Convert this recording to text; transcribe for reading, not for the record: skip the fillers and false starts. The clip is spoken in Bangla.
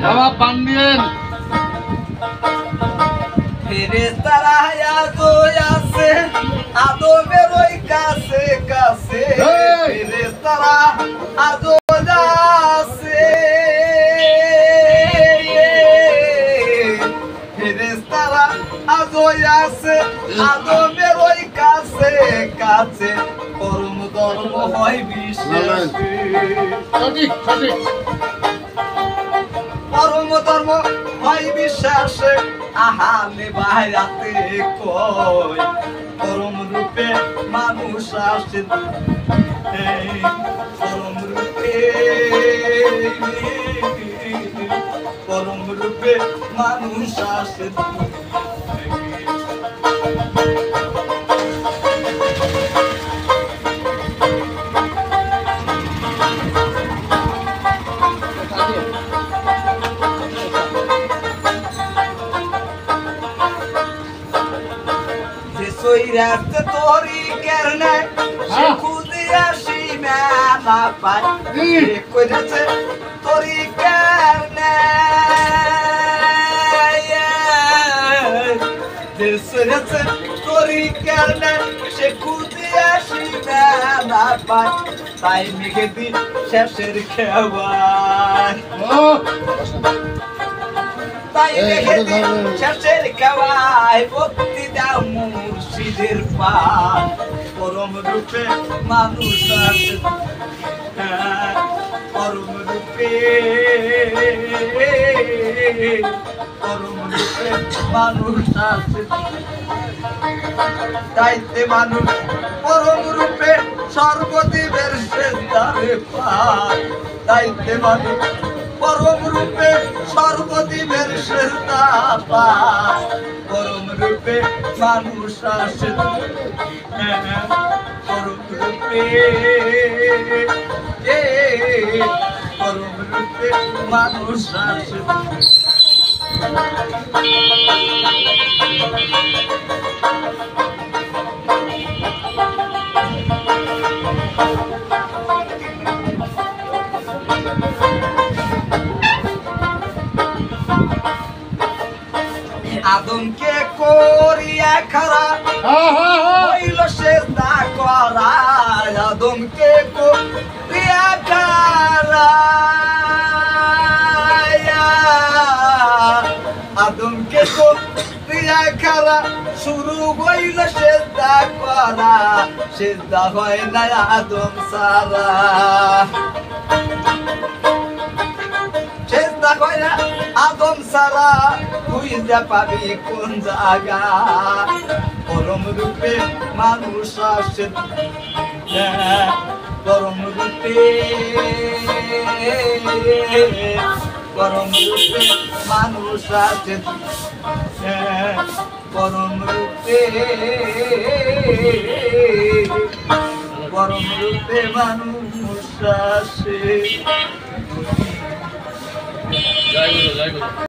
বাবা পান দিয়েন। ফেরেশতারা আজো আছে আদমের ওই কাছে কাছে, ফেরেশতারা আজো আছে, ফেরেশতারা আজো আছে আদমের ওই কাছে কাছে, পরম ধর্ম হয় বিশ্বাস, সঠিক সঠিক। পরম ধর্ম হয় বিশ্বাসে, আহালে বাইরাতে কয় পরম রূপে মানুষ আসে, পরম রূপে, পরম রূপে মানুষ আসে। সইরাতে তোরি কেরনে সে খুদে আসি মেলা পাই, কইরাতে তোরি কেরনে সইরাতে তোরি কেরনে সে খুদে আসি মেলা পাই, তাই মেঘে দি শেষের খেওয়ায়, তাই মেঘে দি শেষের খেওয়ায় ভক্তি দাও মুর্শিদের পান, পরম রূপে মানুষ আসে, পরম রূপে, পরম রূপে মানুষ আসে, তাইতে মানুষ পরম রূপে সর্বদেবের সেজদারে পায়, তাইতে মানুষ পরম রূপে সর্বদেবের সেজদা পায়, পরম রূপে মানুষ আসে, পরম রূপে, পরম রূপে মানুষ আসে। আদমকে করিয়া খারা হইল সেজদা করা, আদমকে করিয়া খারা, আদমকে করিয়া খারা শুরু হইল সেজদা করা, সেজদা হয় না আদম সারা, সেজদা হয় না আদম সারা, তুই যা পাবি কোন জায়গা, পরম রূপে মানুষ আসে, পরম রূপে, পরম রূপে মানুষ আসে, পরম রূপে, পরম রূপে মানুষ আসে। জয় গুরু জয় গুরু।